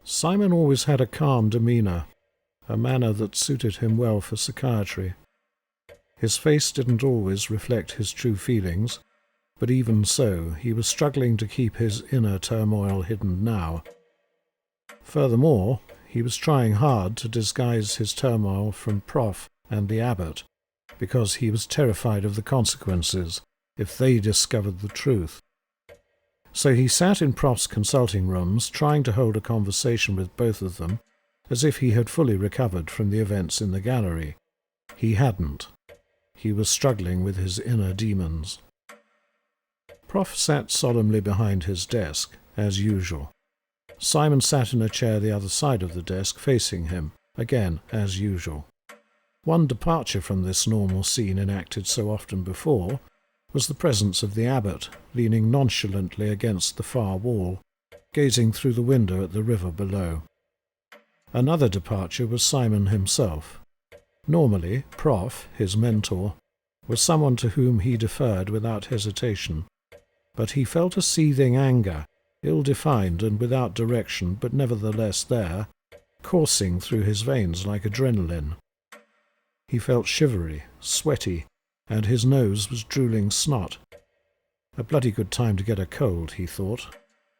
Simon always had a calm demeanour, a manner that suited him well for psychiatry. His face didn't always reflect his true feelings, but even so, he was struggling to keep his inner turmoil hidden now. Furthermore, he was trying hard to disguise his turmoil from Prof and the abbot, because he was terrified of the consequences if they discovered the truth. So he sat in Prof's consulting rooms, trying to hold a conversation with both of them, as if he had fully recovered from the events in the gallery. He hadn't. He was struggling with his inner demons. Prof sat solemnly behind his desk, as usual. Simon sat in a chair the other side of the desk, facing him, again as usual. One departure from this normal scene enacted so often before was the presence of the abbot, leaning nonchalantly against the far wall, gazing through the window at the river below. Another departure was Simon himself. Normally, Prof, his mentor, was someone to whom he deferred without hesitation, but he felt a seething anger, ill-defined and without direction, but nevertheless there, coursing through his veins like adrenaline. He felt shivery, sweaty, and his nose was drooling snot. A bloody good time to get a cold, he thought.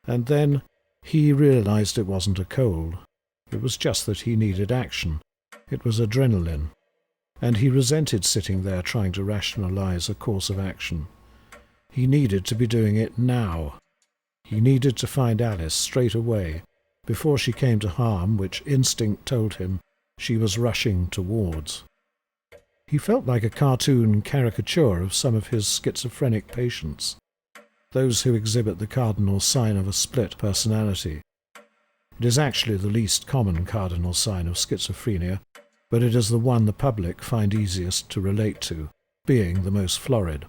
And then he realized it wasn't a cold. It was just that he needed action. It was adrenaline. And he resented sitting there trying to rationalize a course of action. He needed to be doing it now. He needed to find Alice straight away, before she came to harm which instinct told him she was rushing towards. He felt like a cartoon caricature of some of his schizophrenic patients, those who exhibit the cardinal sign of a split personality. It is actually the least common cardinal sign of schizophrenia, but it is the one the public find easiest to relate to, being the most florid.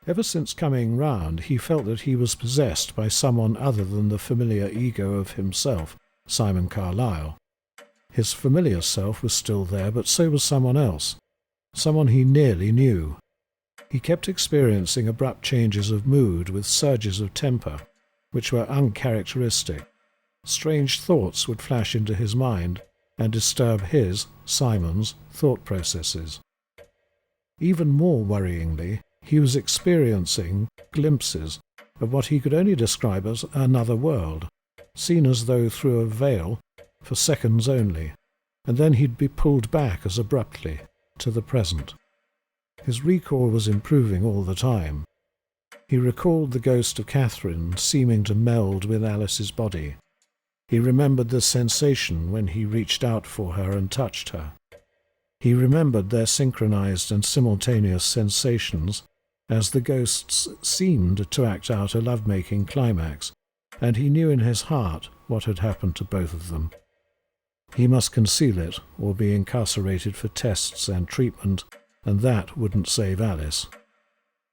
Ever since coming round, he felt that he was possessed by someone other than the familiar ego of himself, Simon Carlyle. His familiar self was still there, but so was someone else, someone he nearly knew. He kept experiencing abrupt changes of mood with surges of temper, which were uncharacteristic. Strange thoughts would flash into his mind and disturb his, Simon's, thought processes. Even more worryingly, he was experiencing glimpses of what he could only describe as another world, seen as though through a veil, for seconds only, and then he'd be pulled back as abruptly to the present. His recall was improving all the time. He recalled the ghost of Catherine seeming to meld with Alice's body. He remembered the sensation when he reached out for her and touched her. He remembered their synchronized and simultaneous sensations as the ghosts seemed to act out a love-making climax, and he knew in his heart what had happened to both of them. He must conceal it or be incarcerated for tests and treatment, and that wouldn't save Alice.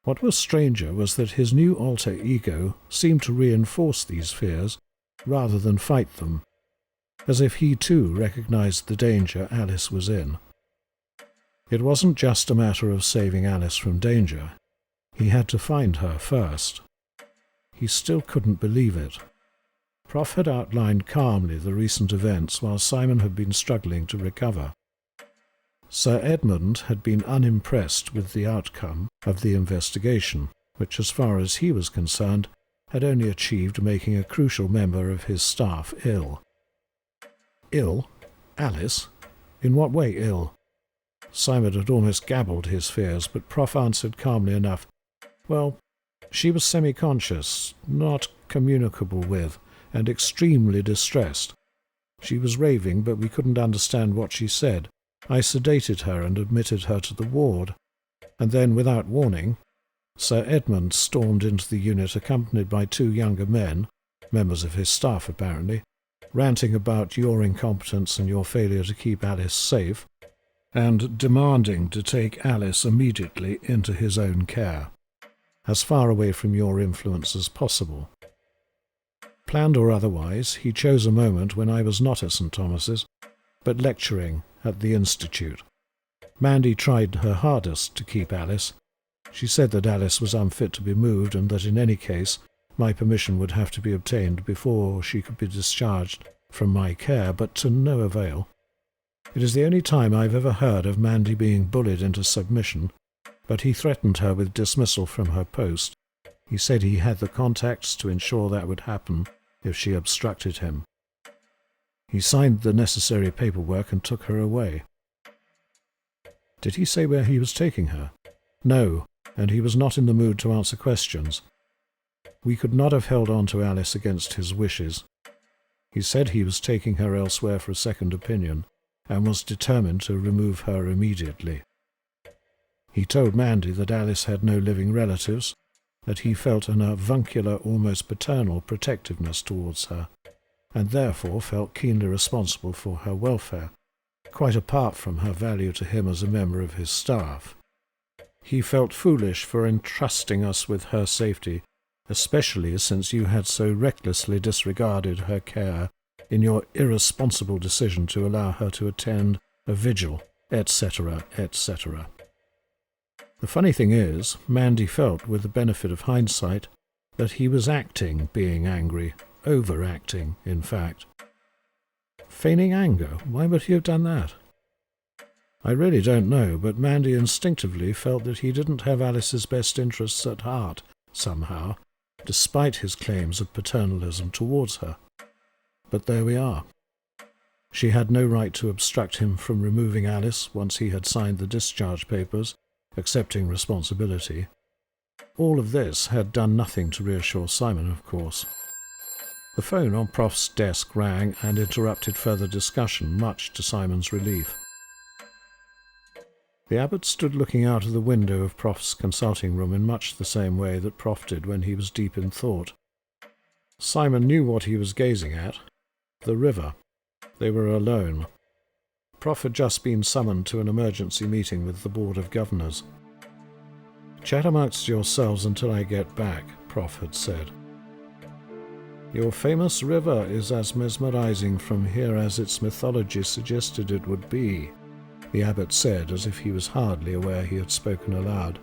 What was stranger was that his new alter ego seemed to reinforce these fears rather than fight them, as if he too recognized the danger Alice was in. It wasn't just a matter of saving Alice from danger. He had to find her first. He still couldn't believe it. Prof had outlined calmly the recent events while Simon had been struggling to recover. Sir Edmund had been unimpressed with the outcome of the investigation, which, as far as he was concerned, had only achieved making a crucial member of his staff ill. Ill? Alice? In what way ill? Simon had almost gabbled his fears, but Prof answered calmly enough, "Well, she was semi-conscious, not communicable with, and extremely distressed. She was raving, but we couldn't understand what she said. I sedated her and admitted her to the ward, and then, without warning, Sir Edmund stormed into the unit accompanied by two younger men, members of his staff apparently, ranting about your incompetence and your failure to keep Alice safe, and demanding to take Alice immediately into his own care, as far away from your influence as possible. Planned or otherwise, he chose a moment when I was not at St. Thomas's, but lecturing at the Institute. Mandy tried her hardest to keep Alice. She said that Alice was unfit to be moved and that in any case My permission would have to be obtained before she could be discharged from my care, but to no avail. It is the only time I've ever heard of Mandy being bullied into submission, but he threatened her with dismissal from her post. He said he had the contacts to ensure that would happen if she obstructed him. He signed the necessary paperwork and took her away. Did he say where he was taking her? No, and he was not in the mood to answer questions. We could not have held on to Alice against his wishes. He said he was taking her elsewhere for a second opinion, and was determined to remove her immediately. He told Mandy that Alice had no living relatives, that he felt an avuncular, almost paternal protectiveness towards her, and therefore felt keenly responsible for her welfare, quite apart from her value to him as a member of his staff. He felt foolish for entrusting us with her safety, especially since you had so recklessly disregarded her care in your irresponsible decision to allow her to attend a vigil, etc., etc. The funny thing is, Mandy felt, with the benefit of hindsight, that he was acting being angry, overacting, in fact. Feigning anger, why would he have done that? I really don't know, but Mandy instinctively felt that he didn't have Alice's best interests at heart, somehow, despite his claims of paternalism towards her. But there we are. She had no right to obstruct him from removing Alice once he had signed the discharge papers, accepting responsibility. All of this had done nothing to reassure Simon, of course. The phone on Prof's desk rang and interrupted further discussion, much to Simon's relief. The abbot stood looking out of the window of Prof's consulting room in much the same way that Prof did when he was deep in thought. Simon knew what he was gazing at. The river. They were alone. Prof had just been summoned to an emergency meeting with the Board of Governors. "Chat amongst yourselves until I get back," Prof had said. "Your famous river is as mesmerizing from here as its mythology suggested it would be," the abbot said, as if he was hardly aware he had spoken aloud.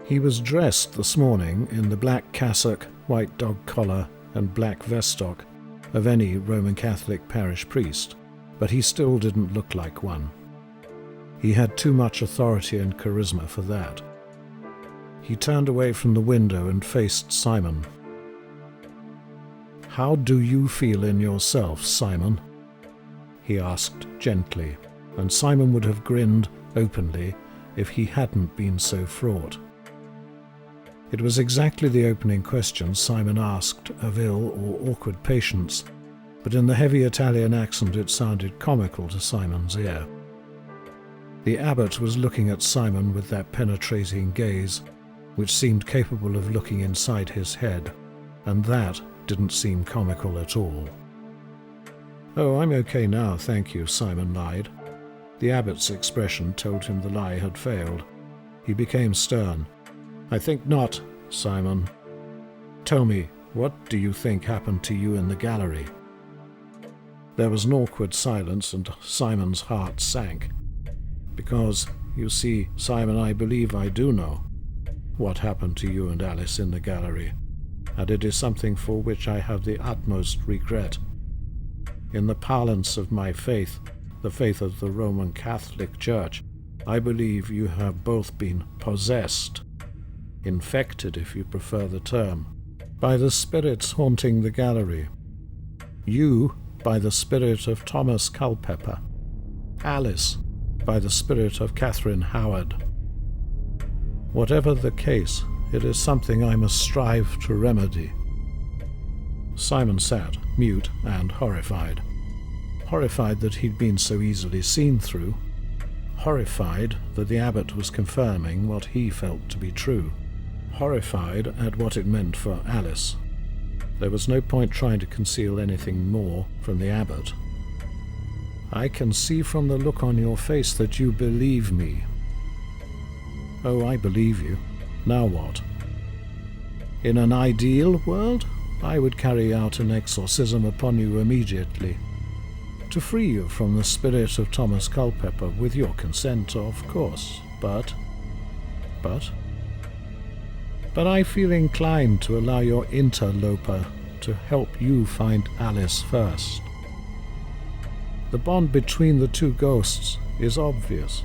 He was dressed this morning in the black cassock, white dog collar, and black vestock of any Roman Catholic parish priest, but he still didn't look like one. He had too much authority and charisma for that. He turned away from the window and faced Simon. "How do you feel in yourself, Simon?" he asked gently, and Simon would have grinned openly if he hadn't been so fraught. It was exactly the opening question Simon asked of ill or awkward patients, but in the heavy Italian accent it sounded comical to Simon's ear. The abbot was looking at Simon with that penetrating gaze, which seemed capable of looking inside his head, and that didn't seem comical at all. "Oh, I'm okay now, thank you," Simon lied. The abbot's expression told him the lie had failed. He became stern. "I think not, Simon. Tell me, what do you think happened to you in the gallery?" There was an awkward silence, and Simon's heart sank. "Because, you see, Simon, I believe I do know what happened to you and Alice in the gallery, and it is something for which I have the utmost regret. In the parlance of my faith, the faith of the Roman Catholic Church, I believe you have both been possessed, infected if you prefer the term, by the spirits haunting the gallery. You by the spirit of Thomas Culpepper, Alice by the spirit of Catherine Howard. Whatever the case, it is something I must strive to remedy." Simon sat, mute and horrified. Horrified that he'd been so easily seen through. Horrified that the abbot was confirming what he felt to be true. Horrified at what it meant for Alice. There was no point trying to conceal anything more from the abbot. "I can see from the look on your face that you believe me." "Oh, I believe you. Now what?" "In an ideal world, I would carry out an exorcism upon you immediately, to free you from the spirit of Thomas Culpepper, with your consent, of course, but... but I feel inclined to allow your interloper to help you find Alice first. The bond between the two ghosts is obvious.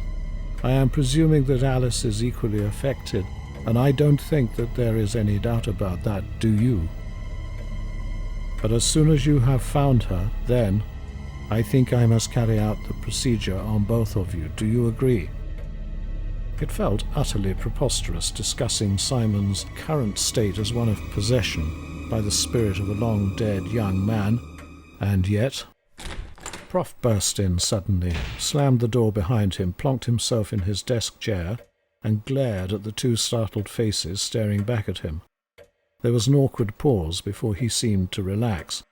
I am presuming that Alice is equally affected, and I don't think that there is any doubt about that, do you? But as soon as you have found her, then I think I must carry out the procedure on both of you. Do you agree? It felt utterly preposterous discussing Simon's current state as one of possession by the spirit of a long-dead young man, and yet... Prof burst in suddenly, slammed the door behind him, plonked himself in his desk chair, and glared at the two startled faces staring back at him. There was an awkward pause before he seemed to relax,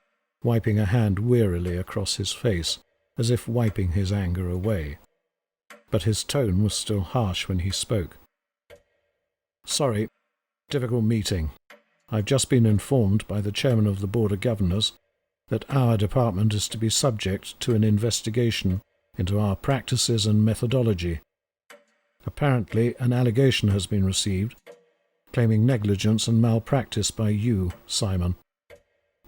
wiping a hand wearily across his face, as if wiping his anger away. But his tone was still harsh when he spoke. "Sorry, difficult meeting. I've just been informed by the chairman of the Board of Governors that our department is to be subject to an investigation into our practices and methodology. Apparently, an allegation has been received, claiming negligence and malpractice by you, Simon.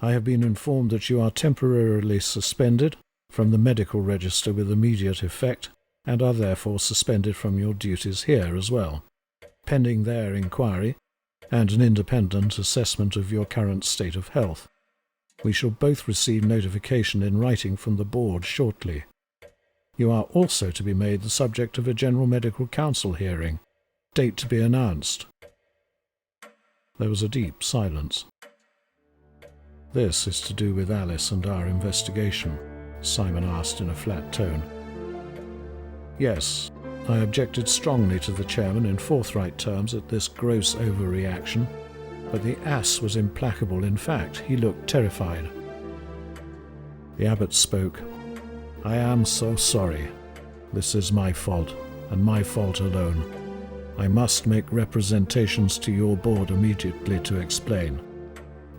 I have been informed that you are temporarily suspended from the medical register with immediate effect, and are therefore suspended from your duties here as well, pending their inquiry and an independent assessment of your current state of health. We shall both receive notification in writing from the board shortly. You are also to be made the subject of a General Medical Council hearing, date to be announced." There was a deep silence. "This is to do with Alice and our investigation?" Simon asked in a flat tone. "Yes, I objected strongly to the chairman in forthright terms at this gross overreaction, but the ass was implacable. In fact, he looked terrified." The abbot spoke. "I am so sorry. This is my fault, and my fault alone. I must make representations to your board immediately to explain."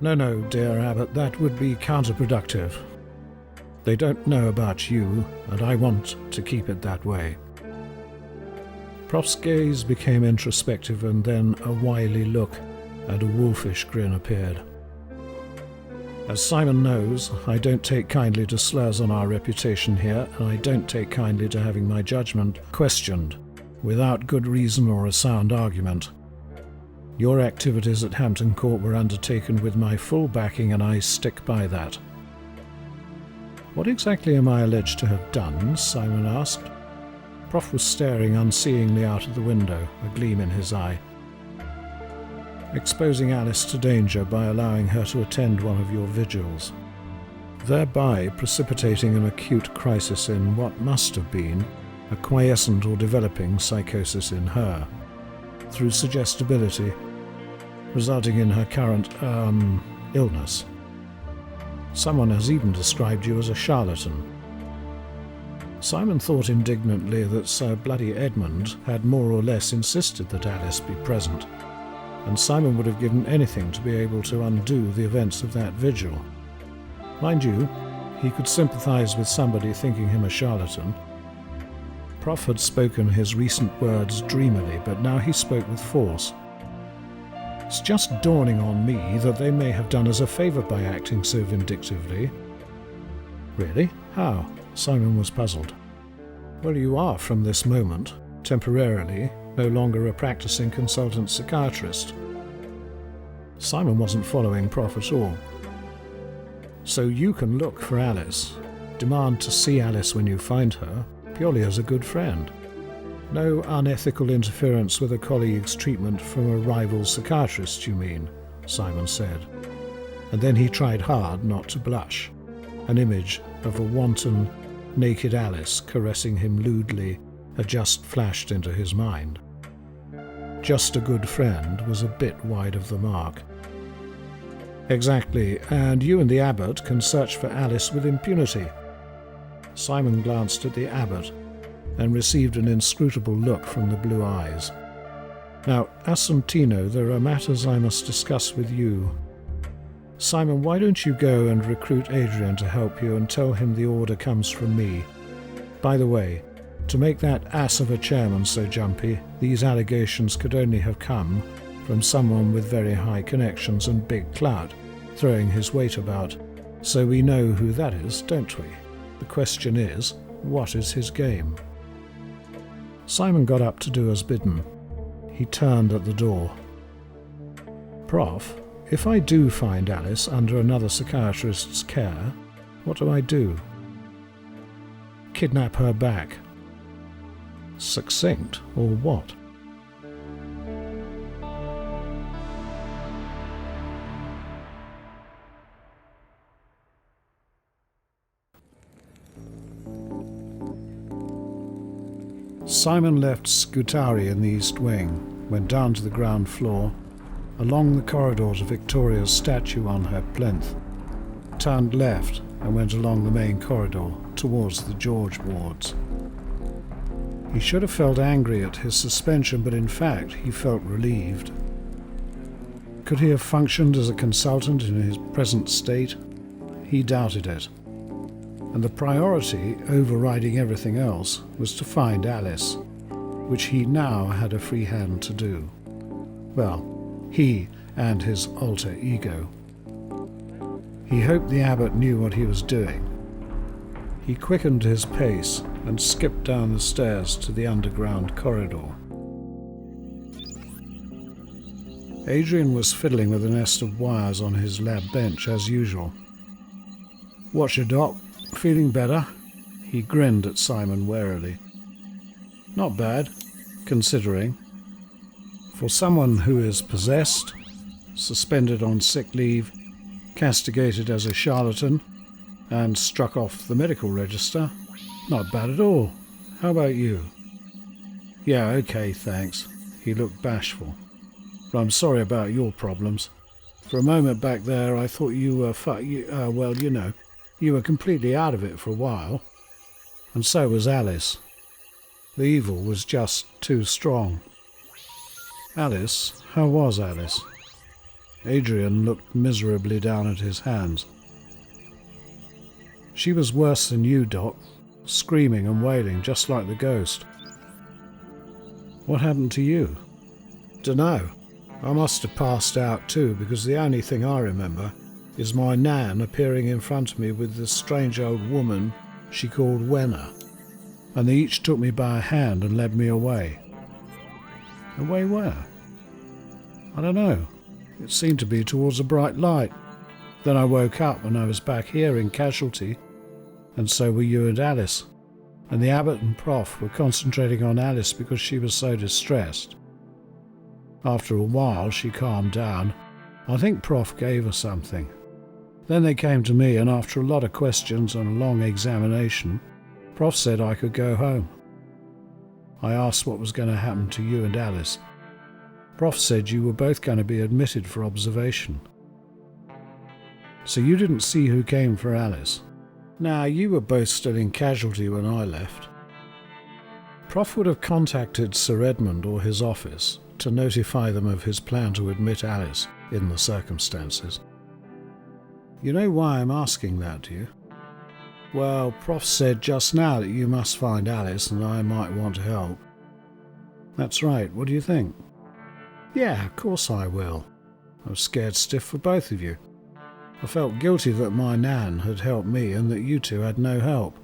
No, dear abbot, that would be counterproductive. They don't know about you, and I want to keep it that way." Prof's gaze became introspective, and then a wily look and a wolfish grin appeared. "As Simon knows, I don't take kindly to slurs on our reputation here, and I don't take kindly to having my judgment questioned without good reason or a sound argument. Your activities at Hampton Court were undertaken with my full backing, and I stick by that." "What exactly am I alleged to have done?" Simon asked. Prof was staring unseeingly out of the window, a gleam in his eye. "Exposing Alice to danger by allowing her to attend one of your vigils, thereby precipitating an acute crisis in what must have been a quiescent or developing psychosis in her, through suggestibility, resulting in her current, illness. Someone has even described you as a charlatan." Simon thought indignantly that Sir Bloody Edmund had more or less insisted that Alice be present, and Simon would have given anything to be able to undo the events of that vigil. Mind you, he could sympathize with somebody thinking him a charlatan. Prof had spoken his recent words dreamily, but now he spoke with force. "It's just dawning on me that they may have done us a favour by acting so vindictively." "Really? How?" Simon was puzzled. "Well, you are, from this moment, temporarily, no longer a practicing consultant psychiatrist." Simon wasn't following Prof at all. "So you can look for Alice, demand to see Alice when you find her, purely as a good friend. No unethical interference with a colleague's treatment from a rival psychiatrist, you mean?" Simon said. And then he tried hard not to blush. An image of a wanton, naked Alice caressing him lewdly had just flashed into his mind. Just a good friend was a bit wide of the mark. "Exactly, and you and the abbot can search for Alice with impunity." Simon glanced at the abbot and received an inscrutable look from the blue eyes. "Now, Assuntino, there are matters I must discuss with you. Simon, why don't you go and recruit Adrian to help you and tell him the order comes from me? By the way, to make that ass of a chairman so jumpy, these allegations could only have come from someone with very high connections and big clout, throwing his weight about. So we know who that is, don't we? The question is, what is his game? Simon got up to do as bidden. He turned at the door. Prof, if I do find Alice under another psychiatrist's care, what do I do? Kidnap her back. Succinct, or what? Simon left Scutari in the East Wing, went down to the ground floor, along the corridor to Victoria's statue on her plinth, turned left and went along the main corridor towards the George wards. He should have felt angry at his suspension, but in fact he felt relieved. Could he have functioned as a consultant in his present state? He doubted it. And the priority, overriding everything else, was to find Alice, which he now had a free hand to do. Well, he and his alter ego. He hoped the abbot knew what he was doing. He quickened his pace and skipped down the stairs to the underground corridor. Adrian was fiddling with a nest of wires on his lab bench as usual. "What's your doc? Feeling better?" He grinned at Simon warily. "Not bad, considering. For someone who is possessed, suspended on sick leave, castigated as a charlatan, and struck off the medical register, not bad at all. How about you?" "Yeah, okay, thanks." He looked bashful. "But I'm sorry about your problems. For a moment back there I thought you were well, you know. You were completely out of it for a while. And so was Alice. The evil was just too strong." "Alice? How was Alice?" Adrian looked miserably down at his hands. "She was worse than you, Doc. Screaming and wailing, just like the ghost." "What happened to you?" "Dunno. I must have passed out too, because the only thing I remember is my nan appearing in front of me with this strange old woman she called Wenner, and they each took me by a hand and led me away." "Away where?" "I don't know. It seemed to be towards a bright light. Then I woke up and I was back here in Casualty, and so were you and Alice, and the abbot and Prof were concentrating on Alice because she was so distressed. After a while she calmed down. I think Prof gave her something. Then they came to me, and after a lot of questions and a long examination, Prof said I could go home. I asked what was going to happen to you and Alice. Prof said you were both going to be admitted for observation." "So you didn't see who came for Alice?" "Nah, you were both still in Casualty when I left." Prof would have contacted Sir Edmund or his office to notify them of his plan to admit Alice in the circumstances. "You know why I'm asking that, do you?" "Well, Prof said just now that you must find Alice and I might want to help." "That's right. What do you think?" "Yeah, of course I will. I was scared stiff for both of you. I felt guilty that my nan had helped me and that you two had no help.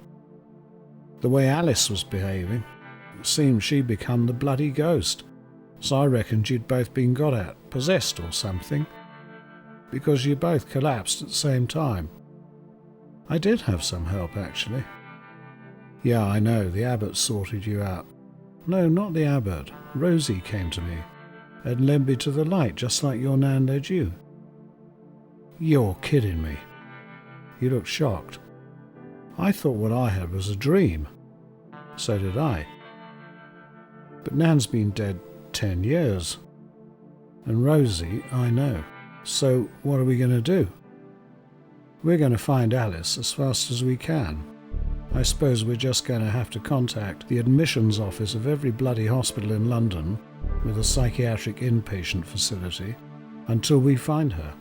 The way Alice was behaving, it seemed she'd become the bloody ghost, so I reckoned you'd both been got at, possessed or something, because you both collapsed at the same time. I did have some help, actually." "Yeah, I know. The abbot sorted you out." "No, not the abbot. Rosie came to me and led me to the light, just like your nan led you." "You're kidding me." He looked shocked. "I thought what I had was a dream." "So did I. But Nan's been dead 10 years. And Rosie, I know. So what are we going to do?" "We're going to find Alice as fast as we can. I suppose we're just going to have to contact the admissions office of every bloody hospital in London with a psychiatric inpatient facility until we find her."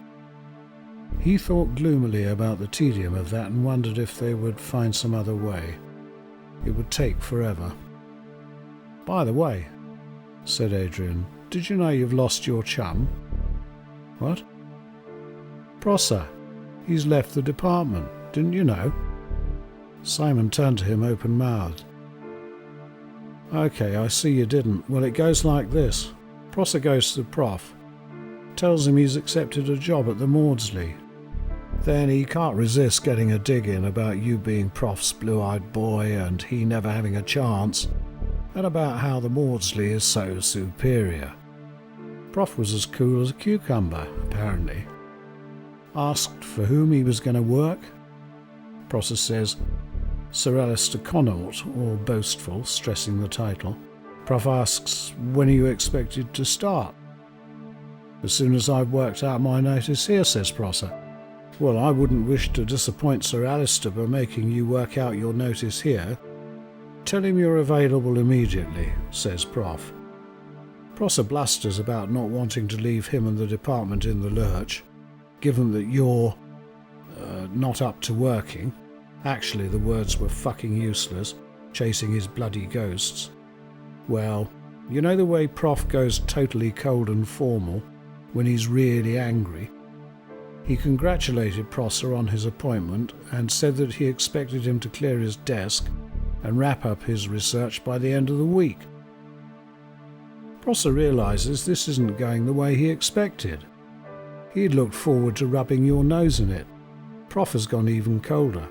He thought gloomily about the tedium of that and wondered if they would find some other way. It would take forever. "By the way," said Adrian, did you know you've lost your chum? What? Prosser. He's left the department. Didn't you know? Simon turned to him open-mouthed. Okay, I see you didn't. Well, it goes like this. Prosser goes to the prof. Tells him he's accepted a job at the Maudsley. Then he can't resist getting a dig in about you being Prof's blue-eyed boy and he never having a chance, and about how the Maudsley is so superior. Prof was as cool as a cucumber, apparently. Asked for whom he was going to work. Prosser says, Sir Alistair Connaught, all boastful, stressing the title. Prof asks, when are you expected to start? As soon as I've worked out my notice here, says Prosser. Well, I wouldn't wish to disappoint Sir Alistair by making you work out your notice here. Tell him you're available immediately, says Prof. Prosser blusters about not wanting to leave him and the department in the lurch, given that you're not up to working. Actually, the words were fucking useless, chasing his bloody ghosts. Well, you know the way Prof goes totally cold and formal when he's really angry? He congratulated Prosser on his appointment and said that he expected him to clear his desk and wrap up his research by the end of the week. Prosser realises this isn't going the way he expected. He'd looked forward to rubbing your nose in it. Prof has gone even colder.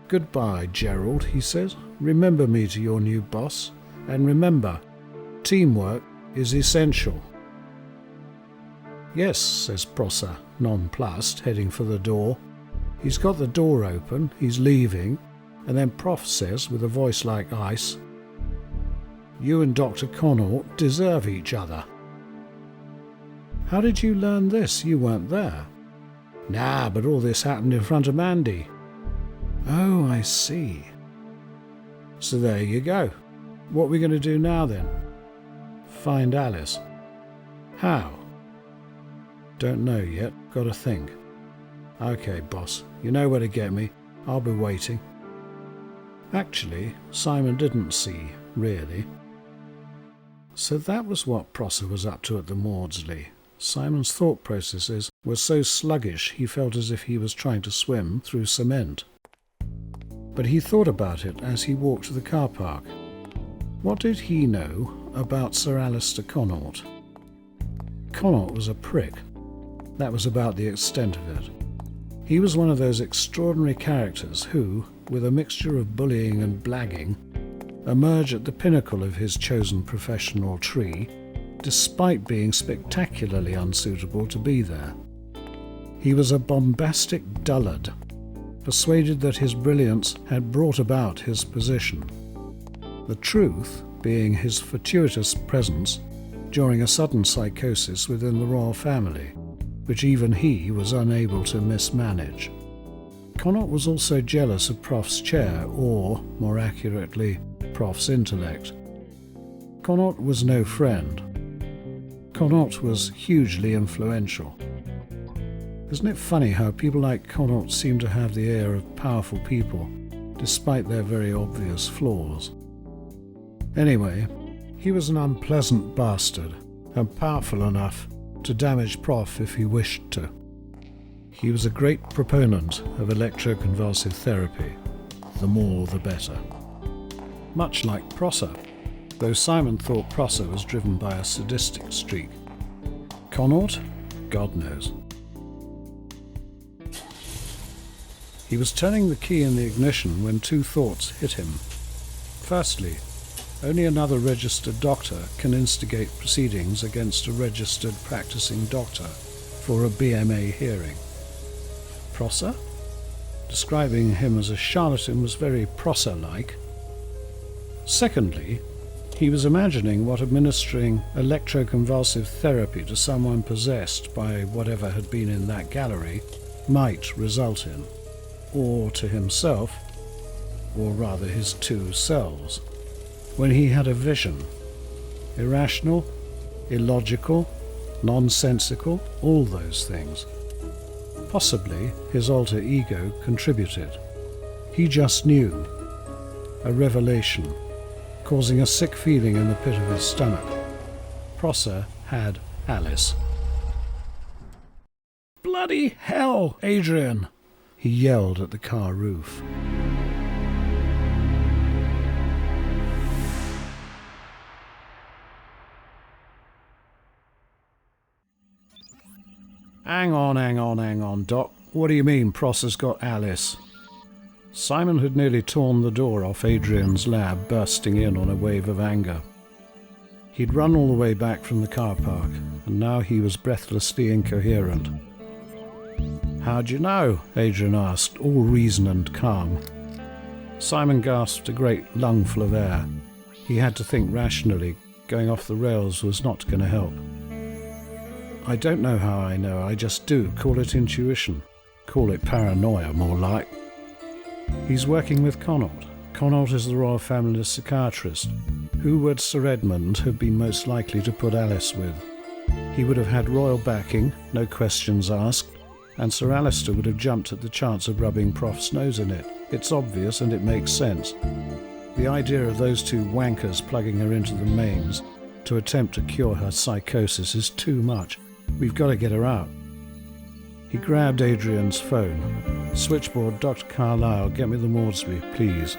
Goodbye, Gerald, he says. Remember me to your new boss. And remember, teamwork is essential. Yes, says Prosser, nonplussed, heading for the door. He's got the door open, he's leaving, and then Prof says, with a voice like ice, you and Dr. Connaught deserve each other. How did you learn this? You weren't there. Nah, but all this happened in front of Mandy. Oh, I see. So there you go. What are we going to do now then? Find Alice. How? Don't know yet. Got to think. Okay, boss. You know where to get me. I'll be waiting. Actually, Simon didn't see, really. So that was what Prosser was up to at the Maudsley. Simon's thought processes were so sluggish he felt as if he was trying to swim through cement. But he thought about it as he walked to the car park. What did he know about Sir Alistair Connaught? Connaught was a prick. That was about the extent of it. He was one of those extraordinary characters who, with a mixture of bullying and blagging, emerge at the pinnacle of his chosen professional tree, despite being spectacularly unsuitable to be there. He was a bombastic dullard, persuaded that his brilliance had brought about his position. The truth being his fortuitous presence during a sudden psychosis within the royal family, which even he was unable to mismanage. Connaught was also jealous of Prof's chair, or, more accurately, Prof's intellect. Connaught was no friend. Connaught was hugely influential. Isn't it funny how people like Connaught seem to have the air of powerful people, despite their very obvious flaws? Anyway, he was an unpleasant bastard, and powerful enough to damage Prof if he wished to. He was a great proponent of electroconvulsive therapy. The more the better. Much like Prosser, though Simon thought Prosser was driven by a sadistic streak. Connaught? God knows. He was turning the key in the ignition when two thoughts hit him. Firstly, only another registered doctor can instigate proceedings against a registered practicing doctor for a BMA hearing. Prosser? Describing him as a charlatan was very Prosser-like. Secondly, he was imagining what administering electroconvulsive therapy to someone possessed by whatever had been in that gallery might result in, or to himself, or rather his two selves, when he had a vision. Irrational, illogical, nonsensical, all those things. Possibly his alter ego contributed. He just knew. A revelation, causing a sick feeling in the pit of his stomach. Prosser had Alice. "Bloody hell, Adrian!" he yelled at the car roof. Hang on, Doc. What do you mean Prosser's got Alice? Simon had nearly torn the door off Adrian's lab, bursting in on a wave of anger. He'd run all the way back from the car park, and now he was breathlessly incoherent. "How'd you know?" Adrian asked, all reason and calm. Simon gasped a great lungful of air. He had to think rationally. Going off the rails was not going to help. "I don't know how I know, I just do. Call it intuition. Call it paranoia, more like. He's working with Connaught. Connaught is the royal family's psychiatrist. Who would Sir Edmund have been most likely to put Alice with? He would have had royal backing, no questions asked, and Sir Alistair would have jumped at the chance of rubbing Prof's nose in it. It's obvious and it makes sense. The idea of those two wankers plugging her into the mains to attempt to cure her psychosis is too much. We've got to get her out." He grabbed Adrian's phone. "Switchboard, Dr. Carlyle, get me the Maudsley, please."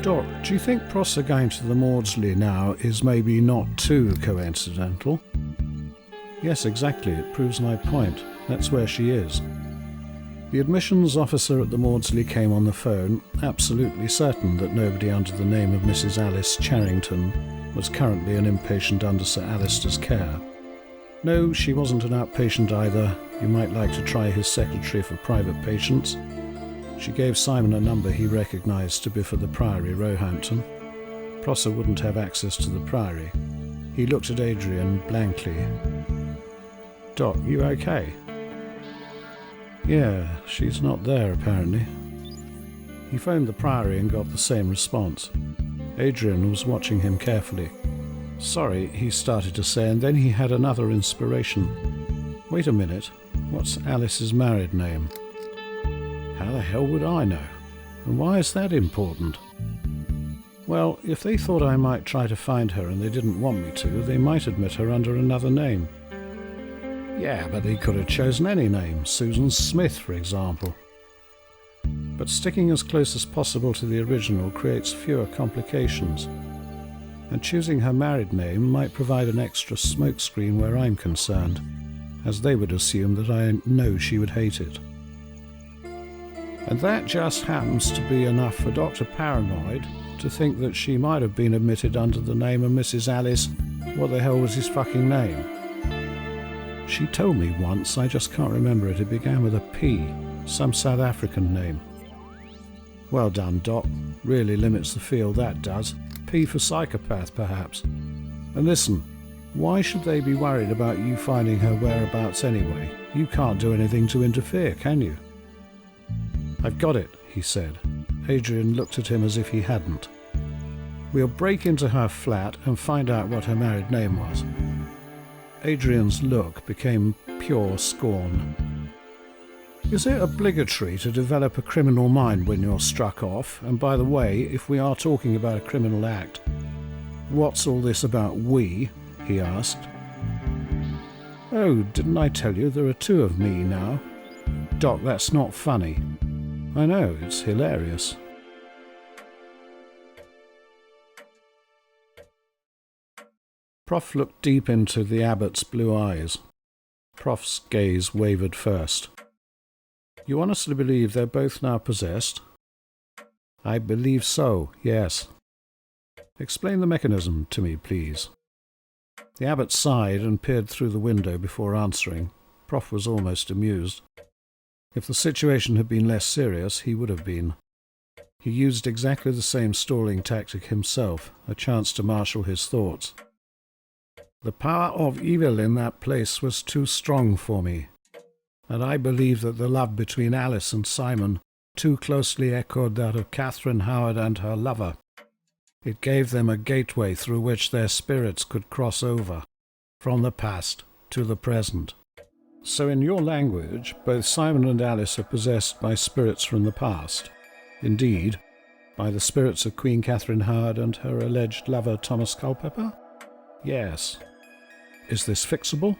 "Doc, do you think Prosser going to the Maudsley now is maybe not too coincidental?" "Yes, exactly. It proves my point. That's where she is." The admissions officer at the Maudsley came on the phone, absolutely certain that nobody under the name of Mrs. Alice Charrington was currently an inpatient under Sir Alistair's care. No, she wasn't an outpatient either. You might like to try his secretary for private patients. She gave Simon a number he recognised to be for the Priory, Roehampton. Prosser wouldn't have access to the Priory. He looked at Adrian blankly. "Doc, you okay?" "Yeah, she's not there apparently." He phoned the Priory and got the same response. Adrian was watching him carefully. "Sorry," he started to say, and then he had another inspiration. "Wait a minute, what's Alice's married name?" "How the hell would I know? And why is that important?" "Well, if they thought I might try to find her and they didn't want me to, they might admit her under another name." "Yeah, but they could have chosen any name, Susan Smith, for example." "But sticking as close as possible to the original creates fewer complications. And choosing her married name might provide an extra smokescreen where I'm concerned, as they would assume that I know she would hate it. And that just happens to be enough for Dr. Paranoid to think that she might have been admitted under the name of Mrs. Alice. What the hell was his fucking name?" "She told me once, I just can't remember it. It began with a P, some South African name." "Well done, Doc. Really limits the field, that does. P for psychopath, perhaps. And listen, why should they be worried about you finding her whereabouts anyway? You can't do anything to interfere, can you?" "I've got it," he said. Adrian looked at him as if he hadn't. "We'll break into her flat and find out what her married name was." Adrian's look became pure scorn. "Is it obligatory to develop a criminal mind when you're struck off? And by the way, if we are talking about a criminal act, what's all this about we?" he asked. "Oh, didn't I tell you there are two of me now?" "Doc, that's not funny." "I know, it's hilarious." Prof looked deep into the abbot's blue eyes. Prof's gaze wavered first. "You honestly believe they're both now possessed?" "I believe so, yes." "Explain the mechanism to me, please." The abbot sighed and peered through the window before answering. Prof was almost amused. If the situation had been less serious, he would have been. He used exactly the same stalling tactic himself, a chance to marshal his thoughts. "The power of evil in that place was too strong for me, and I believe that the love between Alice and Simon too closely echoed that of Catherine Howard and her lover. It gave them a gateway through which their spirits could cross over, from the past to the present. So in your language, both Simon and Alice are possessed by spirits from the past. Indeed, by the spirits of Queen Catherine Howard and her alleged lover Thomas Culpeper?" "Yes." Is this fixable?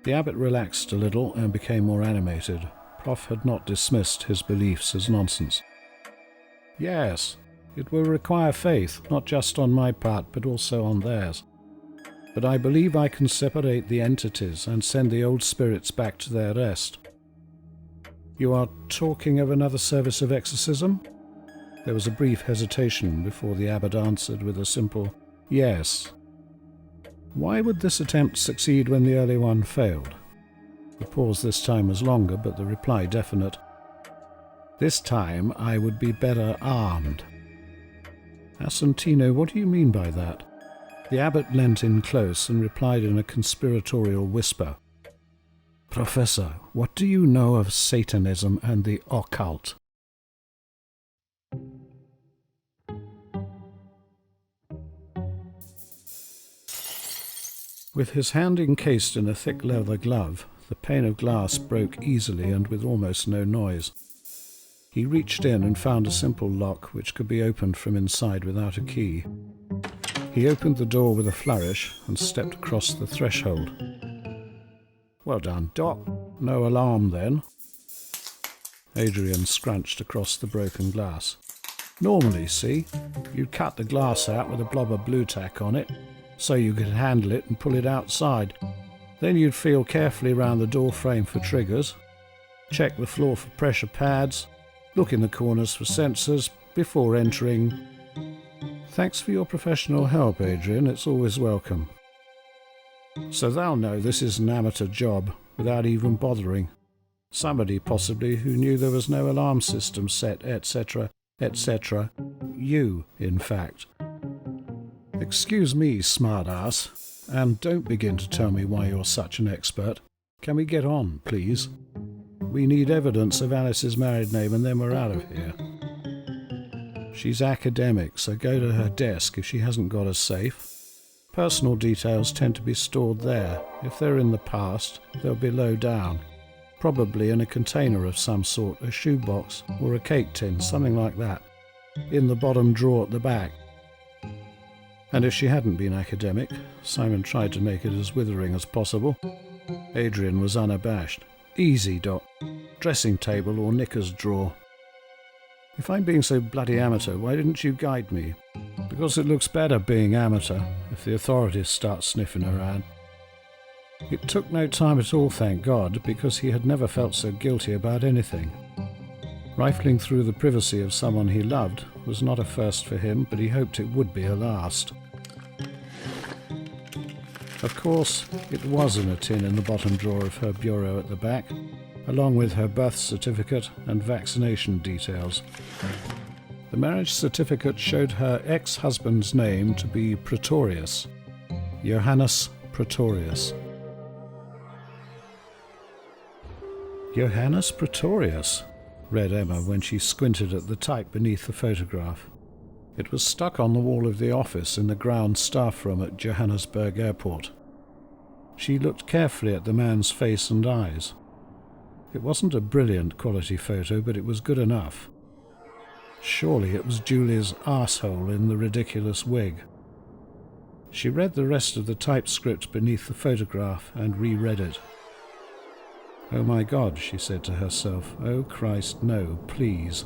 The abbot relaxed a little and became more animated. Prof had not dismissed his beliefs as nonsense. Yes, it will require faith, not just on my part, but also on theirs. But I believe I can separate the entities and send the old spirits back to their rest. You are talking of another service of exorcism? There was a brief hesitation before the abbot answered with a simple yes. Why would this attempt succeed when the early one failed? The pause this time was longer, but the reply definite. This time I would be better armed. Asentino, what do you mean by that? The abbot leant in close and replied in a conspiratorial whisper. Professor, what do you know of Satanism and the occult? With his hand encased in a thick leather glove, the pane of glass broke easily and with almost no noise. He reached in and found a simple lock which could be opened from inside without a key. He opened the door with a flourish and stepped across the threshold. Well done, Doc. No alarm, then. Adrian scrunched across the broken glass. Normally, see, you'd cut the glass out with a blob of blue tack on it, so you could handle it and pull it outside. Then you'd feel carefully round the door frame for triggers, check the floor for pressure pads, look in the corners for sensors before entering. Thanks for your professional help, Adrian. It's always welcome. So they'll know this is an amateur job without even bothering. Somebody possibly who knew there was no alarm system set, etc., etc. You, in fact. Excuse me, smartass, and don't begin to tell me why you're such an expert. Can we get on, please? We need evidence of Alice's married name and then we're out of here. She's academic, so go to her desk if she hasn't got a safe. Personal details tend to be stored there. If they're in the past, they'll be low down. Probably in a container of some sort, a shoebox or a cake tin, something like that. In the bottom drawer at the back. And if she hadn't been academic, Simon tried to make it as withering as possible. Adrian was unabashed. Easy, Doc. Dressing table or knickers drawer. If I'm being so bloody amateur, why didn't you guide me? Because it looks better being amateur if the authorities start sniffing around. It took no time at all, thank God, because he had never felt so guilty about anything. Rifling through the privacy of someone he loved was not a first for him, but he hoped it would be a last. Of course, it was in a tin in the bottom drawer of her bureau at the back, along with her birth certificate and vaccination details. The marriage certificate showed her ex-husband's name to be Pretorius, Johannes Pretorius. Johannes Pretorius, read Emma when she squinted at the type beneath the photograph. It was stuck on the wall of the office in the ground staff room at Johannesburg Airport. She looked carefully at the man's face and eyes. It wasn't a brilliant quality photo, but it was good enough. Surely it was Julie's arsehole in the ridiculous wig. She read the rest of the typescript beneath the photograph and reread it. Oh my God, she said to herself. Oh Christ, no, please.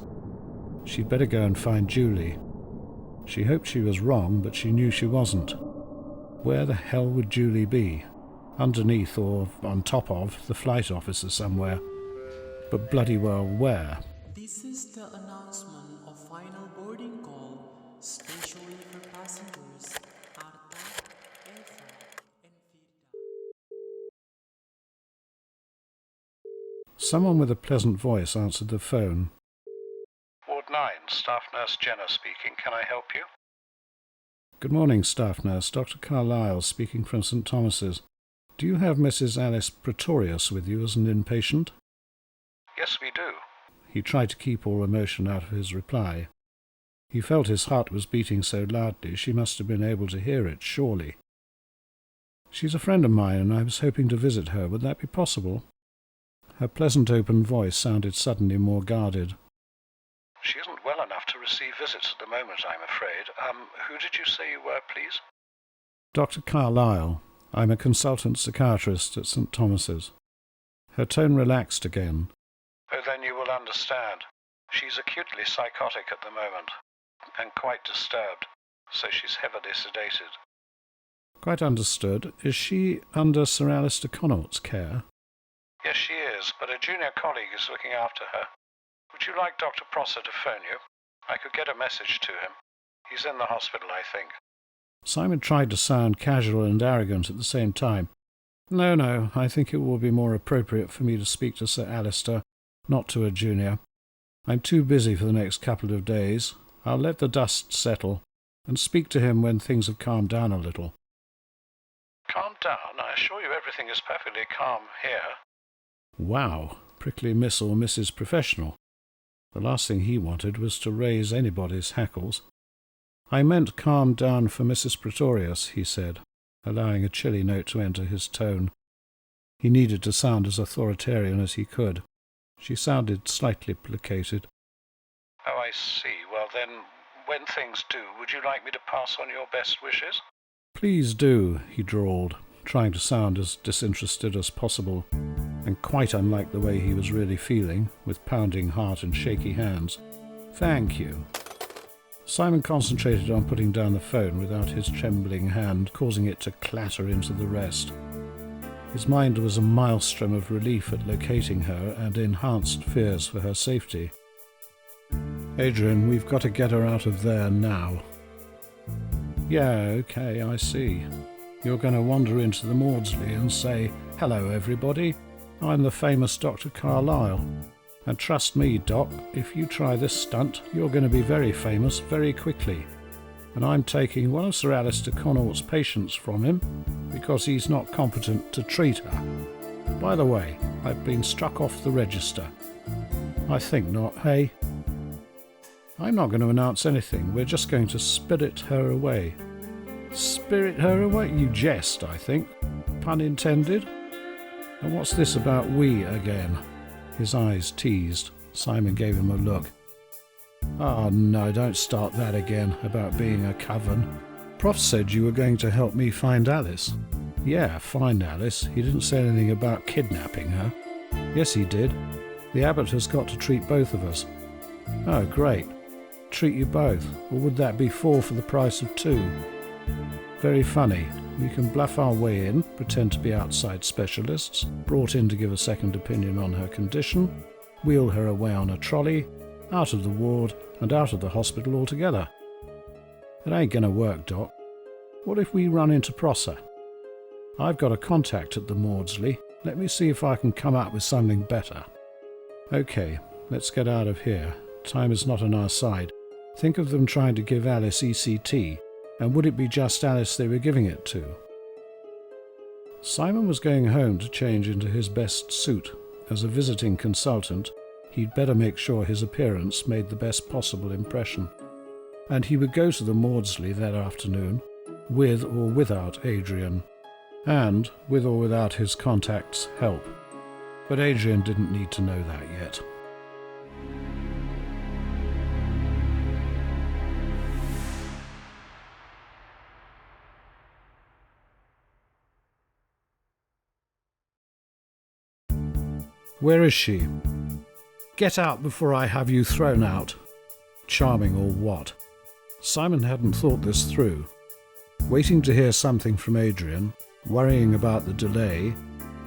She'd better go and find Julie. She hoped she was wrong, but she knew she wasn't. Where the hell would Julie be? Underneath or on top of the flight officer somewhere. But bloody well, where? This is the announcement of final boarding call, especially for passengers Arta, Elsa, and Virda. Someone with a pleasant voice answered the phone. Ward 9, Staff Nurse Jenna speaking. Can I help you? Good morning, Staff Nurse. Dr. Carlyle speaking from St. Thomas's. Do you have Mrs. Alice Pretorius with you as an inpatient? Yes, we do. He tried to keep all emotion out of his reply. He felt his heart was beating so loudly she must have been able to hear it, surely. She's a friend of mine, and I was hoping to visit her. Would that be possible? Her pleasant open voice sounded suddenly more guarded. She isn't well enough to receive visits at the moment, I'm afraid. Who did you say you were, please? Dr. Carlyle. I'm a consultant psychiatrist at St. Thomas's. Her tone relaxed again. Oh, then you will understand. She's acutely psychotic at the moment, and quite disturbed, so she's heavily sedated. Quite understood. Is she under Sir Alistair Connaught's care? Yes, she is, but a junior colleague is looking after her. Would you like Dr. Prosser to phone you? I could get a message to him. He's in the hospital, I think. Simon tried to sound casual and arrogant at the same time. No, I think it will be more appropriate for me to speak to Sir Alistair, not to a junior. I'm too busy for the next couple of days. I'll let the dust settle, and speak to him when things have calmed down a little. Calmed down? I assure you everything is perfectly calm here. Wow, prickly Miss or Mrs. Professional. The last thing he wanted was to raise anybody's hackles. I meant calm down for Mrs. Pretorius, he said, allowing a chilly note to enter his tone. He needed to sound as authoritarian as he could. She sounded slightly placated. Oh, I see. Well then, when things do, would you like me to pass on your best wishes? Please do, he drawled, trying to sound as disinterested as possible, and quite unlike the way he was really feeling, with pounding heart and shaky hands. Thank you. Simon concentrated on putting down the phone without his trembling hand causing it to clatter into the rest. His mind was a maelstrom of relief at locating her and enhanced fears for her safety. Adrian, we've got to get her out of there now. Yeah, okay, I see. You're going to wander into the Maudsley and say, "Hello, everybody. I'm the famous Dr. Carlyle. And trust me, Doc, if you try this stunt, you're going to be very famous very quickly. And I'm taking one of Sir Alistair Connaught's patients from him because he's not competent to treat her. By the way, I've been struck off the register." I think not, hey? I'm not going to announce anything. We're just going to spirit her away. Spirit her away? You jest, I think. Pun intended. And what's this about we again? His eyes teased. Simon gave him a look. Oh no, don't start that again, about being a coven. Prof said you were going to help me find Alice. Yeah, find Alice. He didn't say anything about kidnapping her. Yes, he did. The abbot has got to treat both of us. Oh, great. Treat you both. Or would that be 4 for the price of 2? Very funny. We can bluff our way in, pretend to be outside specialists, brought in to give a second opinion on her condition, wheel her away on a trolley, out of the ward and out of the hospital altogether. It ain't going to work, Doc. What if we run into Prosser? I've got a contact at the Maudsley. Let me see if I can come up with something better. Okay, let's get out of here. Time is not on our side. Think of them trying to give Alice ECT. And would it be just Alice they were giving it to? Simon was going home to change into his best suit. As a visiting consultant, he'd better make sure his appearance made the best possible impression. And he would go to the Maudsley that afternoon, with or without Adrian, and with or without his contact's help. But Adrian didn't need to know that yet. Where is she? Get out before I have you thrown out. Charming or what? Simon hadn't thought this through. Waiting to hear something from Adrian, worrying about the delay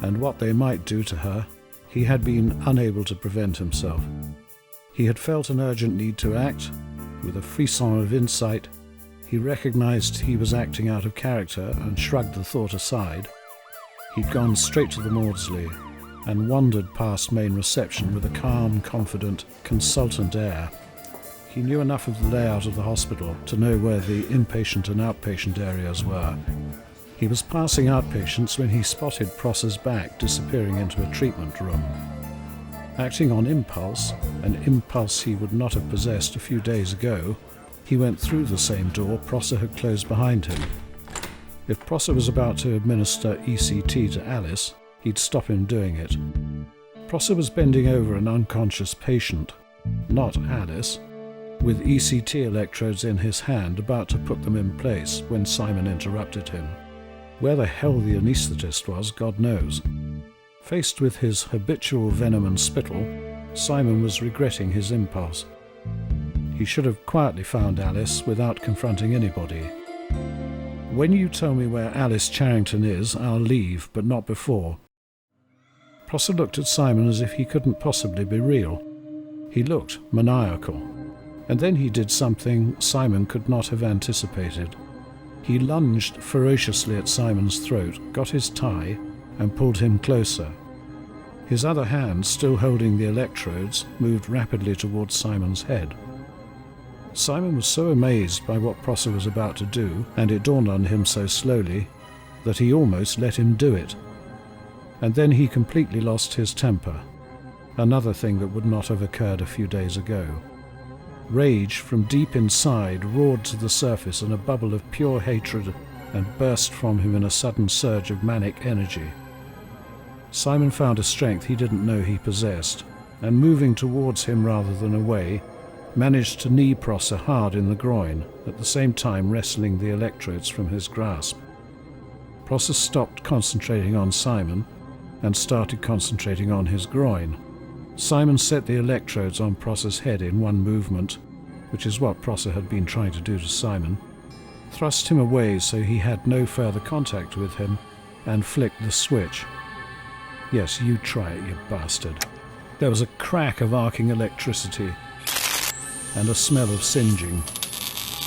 and what they might do to her, he had been unable to prevent himself. He had felt an urgent need to act. With a frisson of insight, he recognized he was acting out of character and shrugged the thought aside. He'd gone straight to the Maudsley and wandered past main reception with a calm, confident, consultant air. He knew enough of the layout of the hospital to know where the inpatient and outpatient areas were. He was passing outpatients when he spotted Prosser's back disappearing into a treatment room. Acting on impulse, an impulse he would not have possessed a few days ago, he went through the same door Prosser had closed behind him. If Prosser was about to administer ECT to Alice, he'd stop him doing it. Prosser was bending over an unconscious patient, not Alice, with ECT electrodes in his hand about to put them in place when Simon interrupted him. Where the hell the anaesthetist was, God knows. Faced with his habitual venom and spittle, Simon was regretting his impulse. He should have quietly found Alice without confronting anybody. When you tell me where Alice Charrington is, I'll leave, but not before. Prosser looked at Simon as if he couldn't possibly be real. He looked maniacal. And then he did something Simon could not have anticipated. He lunged ferociously at Simon's throat, got his tie, and pulled him closer. His other hand, still holding the electrodes, moved rapidly towards Simon's head. Simon was so amazed by what Prosser was about to do, and it dawned on him so slowly, that he almost let him do it. And then he completely lost his temper, another thing that would not have occurred a few days ago. Rage from deep inside roared to the surface in a bubble of pure hatred and burst from him in a sudden surge of manic energy. Simon found a strength he didn't know he possessed, and moving towards him rather than away, managed to knee Prosser hard in the groin, at the same time wresting the electrodes from his grasp. Prosser stopped concentrating on Simon and started concentrating on his groin. Simon set the electrodes on Prosser's head in one movement, which is what Prosser had been trying to do to Simon, thrust him away so he had no further contact with him, and flicked the switch. Yes, you try it, you bastard. There was a crack of arcing electricity and a smell of singeing.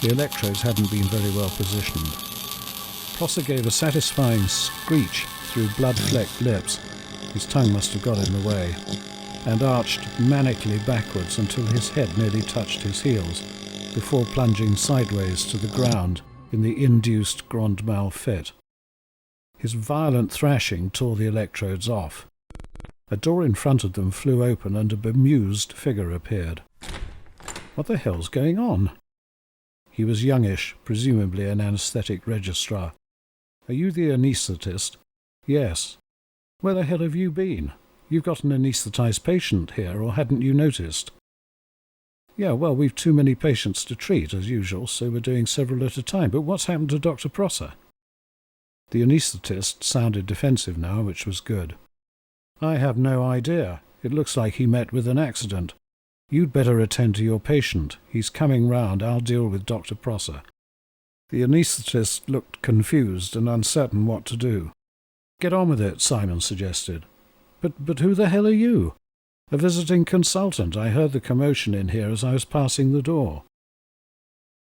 The electrodes hadn't been very well positioned. Prosser gave a satisfying screech through blood-flecked lips. His tongue must have got in the way, and arched manically backwards until his head nearly touched his heels, before plunging sideways to the ground in the induced grand mal fit. His violent thrashing tore the electrodes off. A door in front of them flew open and a bemused figure appeared. What the hell's going on? He was youngish, presumably an anaesthetic registrar. Are you the anaesthetist? Yes. Where the hell have you been? You've got an anaesthetized patient here, or hadn't you noticed? Yeah, well, we've too many patients to treat, as usual, so we're doing several at a time. But what's happened to Dr. Prosser? The anaesthetist sounded defensive now, which was good. I have no idea. It looks like he met with an accident. You'd better attend to your patient. He's coming round. I'll deal with Dr. Prosser. The anaesthetist looked confused and uncertain what to do. Get on with it, Simon suggested. But who the hell are you? A visiting consultant. I heard the commotion in here as I was passing the door.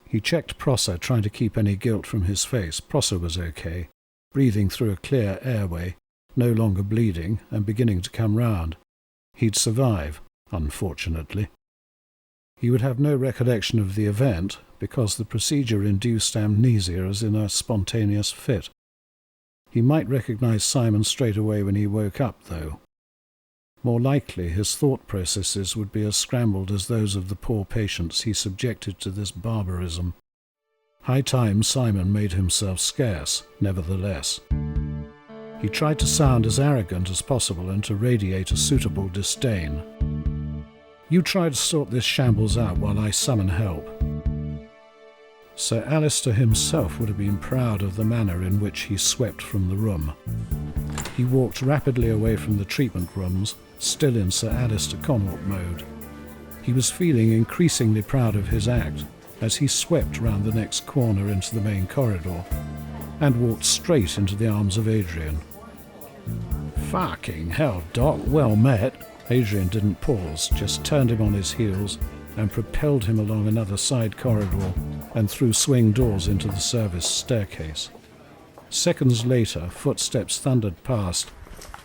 He checked Prosser, trying to keep any guilt from his face. Prosser was okay, breathing through a clear airway, no longer bleeding, and beginning to come round. He'd survive, unfortunately. He would have no recollection of the event, because the procedure induced amnesia as in a spontaneous fit. He might recognize Simon straight away when he woke up, though. More likely, his thought processes would be as scrambled as those of the poor patients he subjected to this barbarism. High time Simon made himself scarce, nevertheless. He tried to sound as arrogant as possible and to radiate a suitable disdain. You try to sort this shambles out while I summon help. Sir Alistair himself would have been proud of the manner in which he swept from the room. He walked rapidly away from the treatment rooms, still in Sir Alistair Connaught mode. He was feeling increasingly proud of his act as he swept round the next corner into the main corridor and walked straight into the arms of Adrian. Fucking hell, Doc, well met. Adrian didn't pause, just turned him on his heels and propelled him along another side corridor and through swing doors into the service staircase. Seconds later, footsteps thundered past,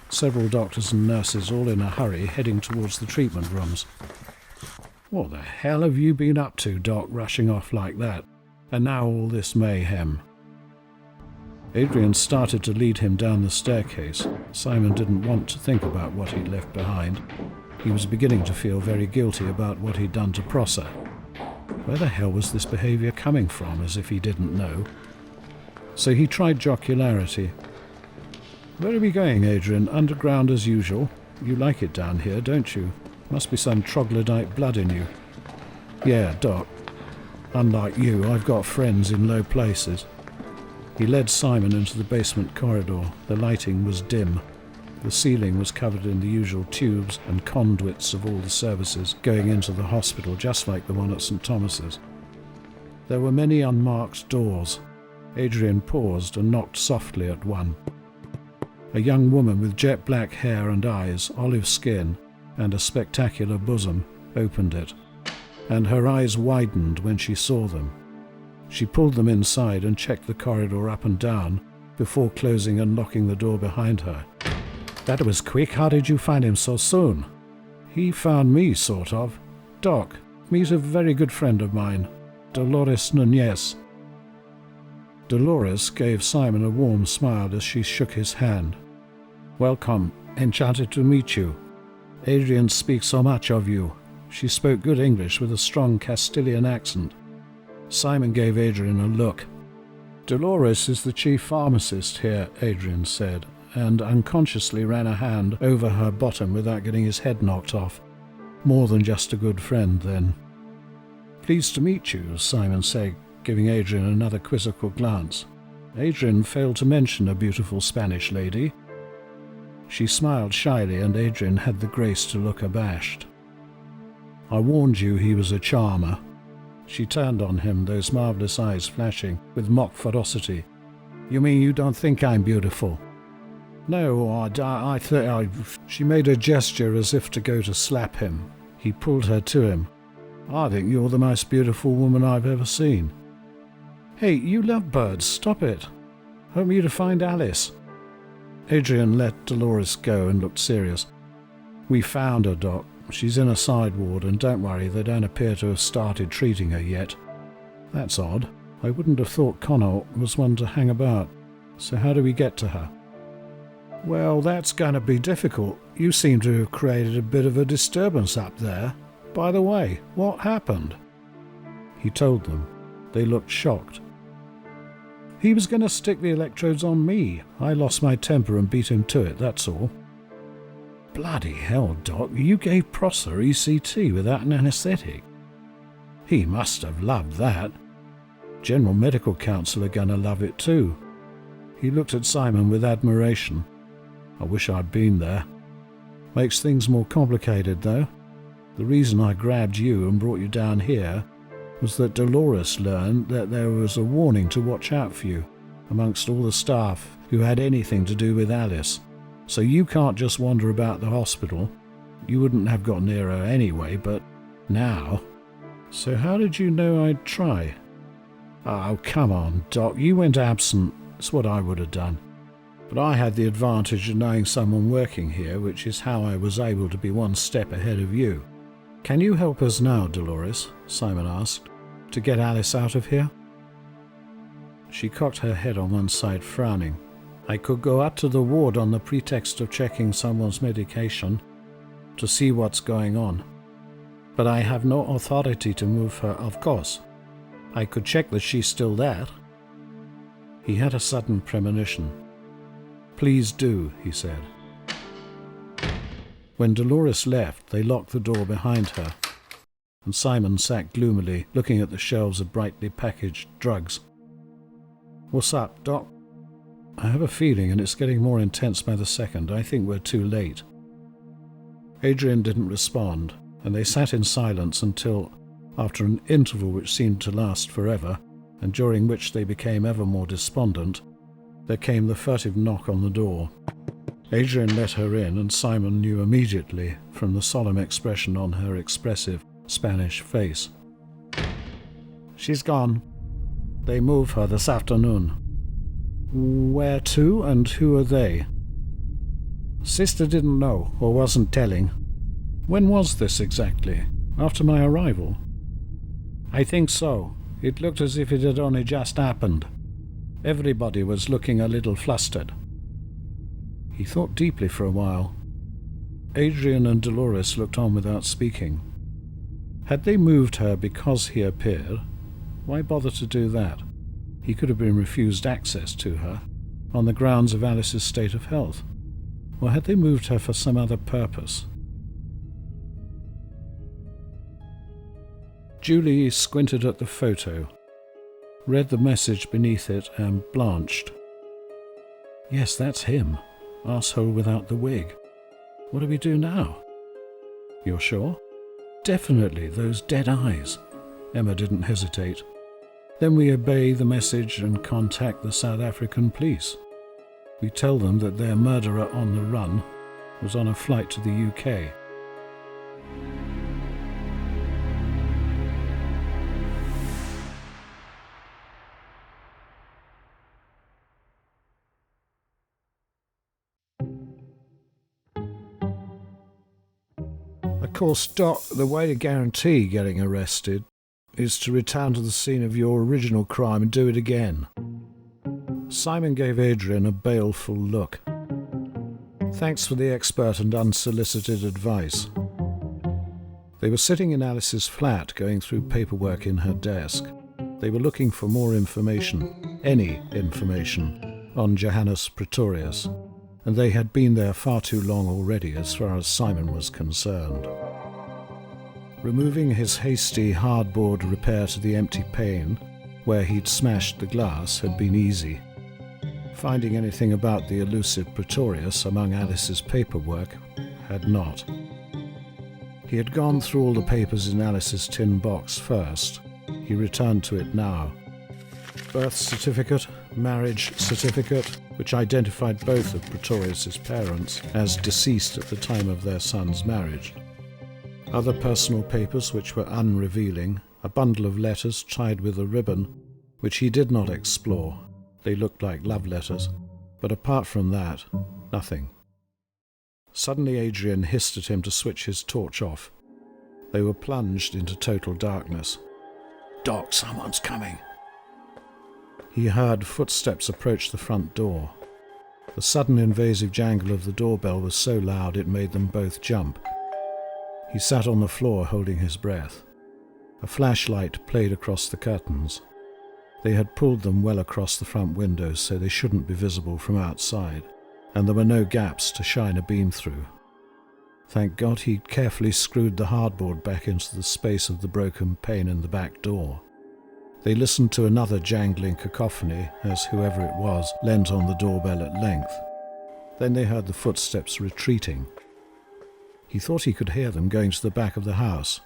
several doctors and nurses all in a hurry heading towards the treatment rooms. What the hell have you been up to, Doc, rushing off like that? And now all this mayhem. Adrian started to lead him down the staircase. Simon didn't want to think about what he'd left behind. He was beginning to feel very guilty about what he'd done to Prosser. Where the hell was this behaviour coming from, as if he didn't know? So he tried jocularity. Where are we going, Adrian? Underground as usual. You like it down here, don't you? Must be some troglodyte blood in you. Yeah, Doc. Unlike you, I've got friends in low places. He led Simon into the basement corridor. The lighting was dim. The ceiling was covered in the usual tubes and conduits of all the services going into the hospital, just like the one at St. Thomas's. There were many unmarked doors. Adrian paused and knocked softly at one. A young woman with jet black hair and eyes, olive skin, and a spectacular bosom opened it, and her eyes widened when she saw them. She pulled them inside and checked the corridor up and down before closing and locking the door behind her. "That was quick. How did you find him so soon?" "He found me, sort of. Doc, meet a very good friend of mine, Dolores Nunez." Dolores gave Simon a warm smile as she shook his hand. "Welcome. Enchanted to meet you. Adrian speaks so much of you." She spoke good English with a strong Castilian accent. Simon gave Adrian a look. "Dolores is the chief pharmacist here," Adrian said, and unconsciously ran a hand over her bottom without getting his head knocked off. More than just a good friend, then. "Pleased to meet you," Simon said, giving Adrian another quizzical glance. Adrian failed to mention a beautiful Spanish lady. She smiled shyly, and Adrian had the grace to look abashed. "I warned you he was a charmer." She turned on him, those marvellous eyes flashing with mock ferocity. "You mean you don't think I'm beautiful?" "No, I think..." She made a gesture as if to go to slap him. He pulled her to him. "I think you're the most beautiful woman I've ever seen." "Hey, you love birds, stop it. Hope you to find Alice." Adrian let Dolores go and looked serious. "We found her, Doc. She's in a side ward, and don't worry, they don't appear to have started treating her yet." "That's odd. I wouldn't have thought Connaught was one to hang about. So how do we get to her?" "Well, that's going to be difficult. You seem to have created a bit of a disturbance up there. By the way, what happened?" He told them. They looked shocked. "He was going to stick the electrodes on me. I lost my temper and beat him to it, that's all." "Bloody hell, Doc, you gave Prosser ECT without an anaesthetic." "He must have loved that. General Medical Council are going to love it too." He looked at Simon with admiration. "I wish I'd been there. Makes things more complicated, though. The reason I grabbed you and brought you down here was that Dolores learned that there was a warning to watch out for you amongst all the staff who had anything to do with Alice. So you can't just wander about the hospital. You wouldn't have got near her anyway, but now..." "So how did you know I'd try?" "Oh, come on, Doc. You went absent. It's what I would have done. But I had the advantage of knowing someone working here, which is how I was able to be one step ahead of you." "Can you help us now, Dolores?" Simon asked. "To get Alice out of here?" She cocked her head on one side, frowning. "I could go up to the ward on the pretext of checking someone's medication to see what's going on. But I have no authority to move her, of course. I could check that she's still there." He had a sudden premonition. "Please do," he said. When Dolores left, they locked the door behind her, and Simon sat gloomily, looking at the shelves of brightly packaged drugs. "What's up, Doc?" "I have a feeling, and it's getting more intense by the second. I think we're too late." Adrian didn't respond, and they sat in silence until, after an interval which seemed to last forever, and during which they became ever more despondent, there came the furtive knock on the door. Adrian let her in, and Simon knew immediately from the solemn expression on her expressive Spanish face. "She's gone. They move her this afternoon." "Where to, and who are they?" "Sister didn't know, or wasn't telling." "When was this exactly? After my arrival?" "I think so. It looked as if it had only just happened. Everybody was looking a little flustered." He thought deeply for a while. Adrian and Dolores looked on without speaking. Had they moved her because he appeared? Why bother to do that? He could have been refused access to her on the grounds of Alice's state of health. Or had they moved her for some other purpose? Julie squinted at the photo. read the message beneath it and blanched. Yes, that's him. Arsehole without the wig. What do we do now? You're sure? Definitely, those dead eyes. Emma didn't hesitate. Then we obey the message and contact the South African police. We tell them that their murderer on the run was on a flight to the UK. Of course, Doc, the way to guarantee getting arrested is to return to the scene of your original crime and do it again. Simon gave Adrian a baleful look. Thanks for the expert and unsolicited advice. They were sitting in Alice's flat going through paperwork in her desk. They were looking for more information, any information, on Johannes Pretorius, and they had been there far too long already as far as Simon was concerned. Removing his hasty hardboard repair to the empty pane, where he'd smashed the glass, had been easy. Finding anything about the elusive Pretorius among Alice's paperwork had not. He had gone through all the papers in Alice's tin box first. He returned to it now. Birth certificate, marriage certificate, which identified both of Pretorius's parents as deceased at the time of their son's marriage. Other personal papers which were unrevealing, a bundle of letters tied with a ribbon, which he did not explore. They looked like love letters, but apart from that, nothing. Suddenly Adrian hissed at him to switch his torch off. They were plunged into total darkness. "Doc, someone's coming." He heard footsteps approach the front door. The sudden invasive jangle of the doorbell was so loud it made them both jump. He sat on the floor holding his breath. A flashlight played across the curtains. They had pulled them well across the front windows so they shouldn't be visible from outside, and there were no gaps to shine a beam through. Thank God he'd carefully screwed the hardboard back into the space of the broken pane in the back door. They listened to another jangling cacophony as whoever it was leant on the doorbell at length. Then they heard the footsteps retreating. He thought he could hear them going to the back of the house.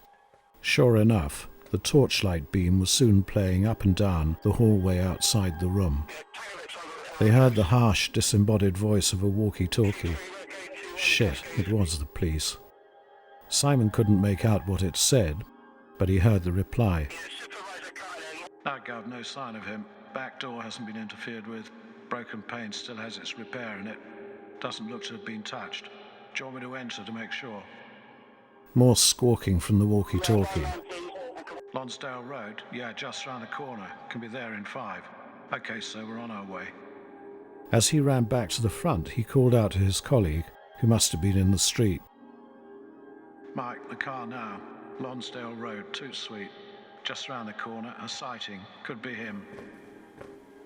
Sure enough, the torchlight beam was soon playing up and down the hallway outside the room. They heard the harsh, disembodied voice of a walkie-talkie. Shit, it was the police. Simon couldn't make out what it said, but he heard the reply. "No, Gov, no sign of him. Back door hasn't been interfered with. Broken pane still has its repair in it. Doesn't look to have been touched. Do you want me to enter to make sure?" More squawking from the walkie-talkie. "Lonsdale Road? Yeah, just round the corner. Can be there in 5. Okay, so we're on our way." As he ran back to the front, he called out to his colleague, who must have been in the street. "Mike, the car now. Lonsdale Road, Toot Suite. Just round the corner, a sighting. Could be him."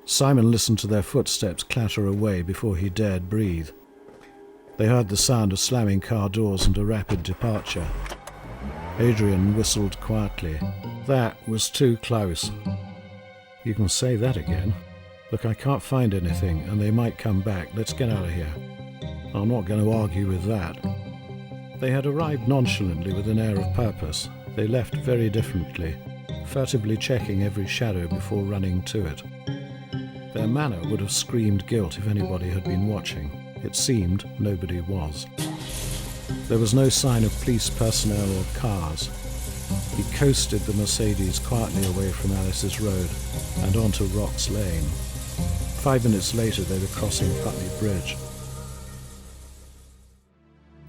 Simon listened to their footsteps clatter away before he dared breathe. They heard the sound of slamming car doors and a rapid departure. Adrian whistled quietly. "That was too close." "You can say that again. Look, I can't find anything, and they might come back. Let's get out of here." "I'm not going to argue with that." They had arrived nonchalantly with an air of purpose. They left very differently, furtively checking every shadow before running to it. Their manner would have screamed guilt if anybody had been watching. It seemed nobody was. There was no sign of police personnel or cars. He coasted the Mercedes quietly away from Alice's Road and onto Rocks Lane. 5 minutes later they were crossing Putney Bridge.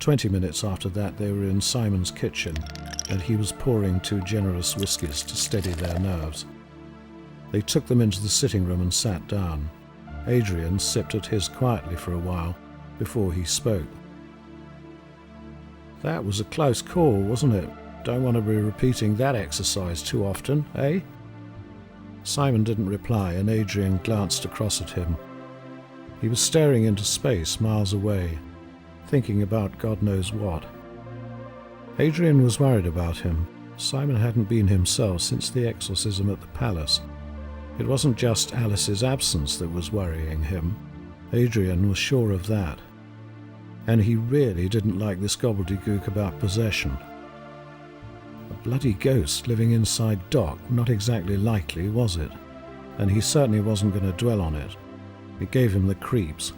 20 minutes after that they were in Simon's kitchen, and he was pouring 2 generous whiskies to steady their nerves. They took them into the sitting room and sat down. Adrian sipped at his quietly for a while before he spoke. "That was a close call, wasn't it? Don't want to be repeating that exercise too often, eh?" Simon didn't reply, and Adrian glanced across at him. He was staring into space miles away, thinking about God knows what. Adrian was worried about him. Simon hadn't been himself since the exorcism at the palace. It wasn't just Alice's absence that was worrying him. Adrian was sure of that. And he really didn't like this gobbledygook about possession. A bloody ghost living inside Doc, not exactly likely, was it? And he certainly wasn't going to dwell on it. It gave him the creeps.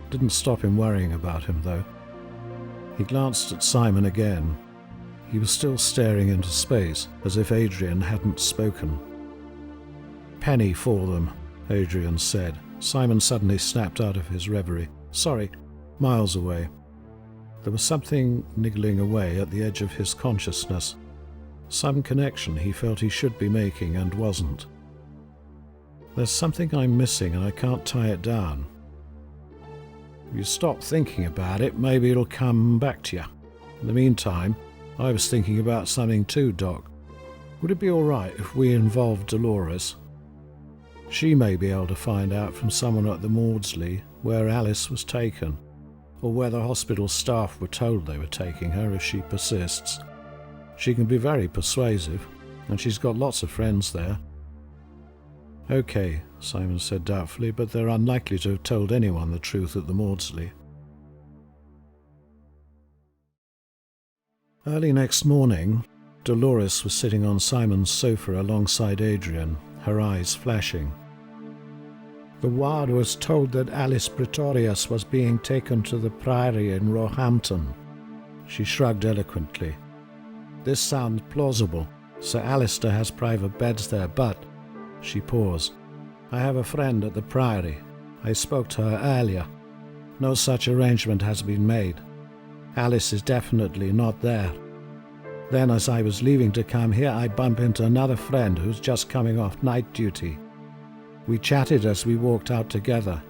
Didn't stop him worrying about him, though. He glanced at Simon again. He was still staring into space, as if Adrian hadn't spoken. "Penny for them," Adrian said. Simon suddenly snapped out of his reverie. "Sorry, miles away." There was something niggling away at the edge of his consciousness. Some connection he felt he should be making and wasn't. "There's something I'm missing and I can't tie it down." "If you stop thinking about it, maybe it'll come back to you. In the meantime, I was thinking about something too, Doc. Would it be all right if we involved Dolores? She may be able to find out from someone at the Maudsley where Alice was taken, or where the hospital staff were told they were taking her if she persists. She can be very persuasive, and she's got lots of friends there." "Okay," Simon said doubtfully, "but they're unlikely to have told anyone the truth at the Maudsley." Early next morning, Dolores was sitting on Simon's sofa alongside Adrian, her eyes flashing. "The ward was told that Alice Pretorius was being taken to the Priory in Roehampton." She shrugged eloquently. "This sounds plausible. Sir Alistair has private beds there, but—" She paused. "I have a friend at the Priory. I spoke to her earlier. No such arrangement has been made. Alice is definitely not there. Then, as I was leaving to come here, I bump into another friend who's just coming off night duty. We chatted as we walked out together.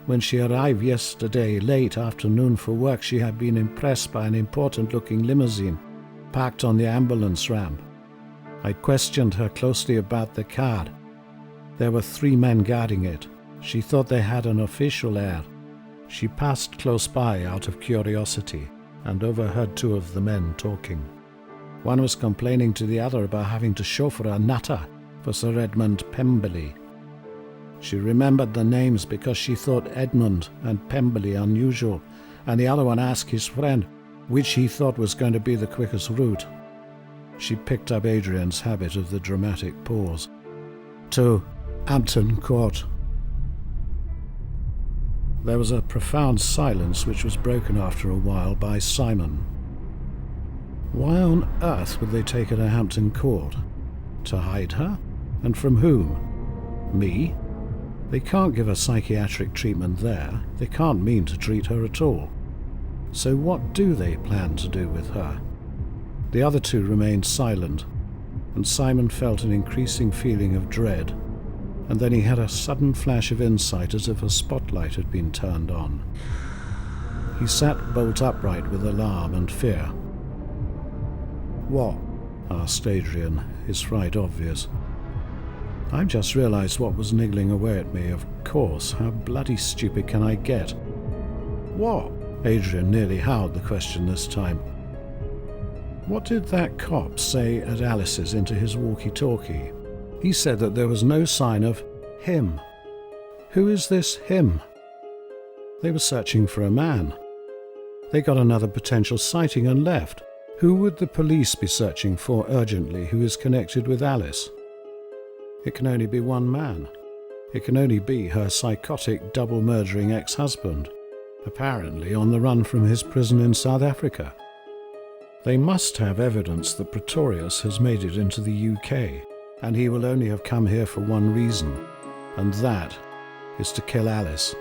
When she arrived yesterday late afternoon for work, she had been impressed by an important-looking limousine parked on the ambulance ramp. I questioned her closely about the car. There were 3 men guarding it. She thought they had an official air. She passed close by out of curiosity and overheard 2 of the men talking. One was complaining to the other about having to chauffeur a nutter for Sir Edmund Pemberley. She remembered the names because she thought Edmund and Pemberley unusual, and the other one asked his friend which he thought was going to be the quickest route. She picked up Adrian's habit of the dramatic pause. "To Hampton Court." There was a profound silence which was broken after a while by Simon. Why on earth would they take her to Hampton Court? To hide her? And from whom? Me? They can't give her psychiatric treatment there. They can't mean to treat her at all. So what do they plan to do with her? The other 2 remained silent, and Simon felt an increasing feeling of dread, and then he had a sudden flash of insight as if a spotlight had been turned on. He sat bolt upright with alarm and fear. "What?" asked Adrian, his fright obvious. "I've just realized what was niggling away at me, of course. How bloody stupid can I get?" "What?" Adrian nearly howled the question this time. "What did that cop say at Alice's into his walkie-talkie? He said that there was no sign of him. Who is this him? They were searching for a man. They got another potential sighting and left. Who would the police be searching for urgently who is connected with Alice? It can only be one man. It can only be her psychotic, double-murdering ex-husband, apparently on the run from his prison in South Africa. They must have evidence that Pretorius has made it into the UK, and he will only have come here for one reason, and that is to kill Alice.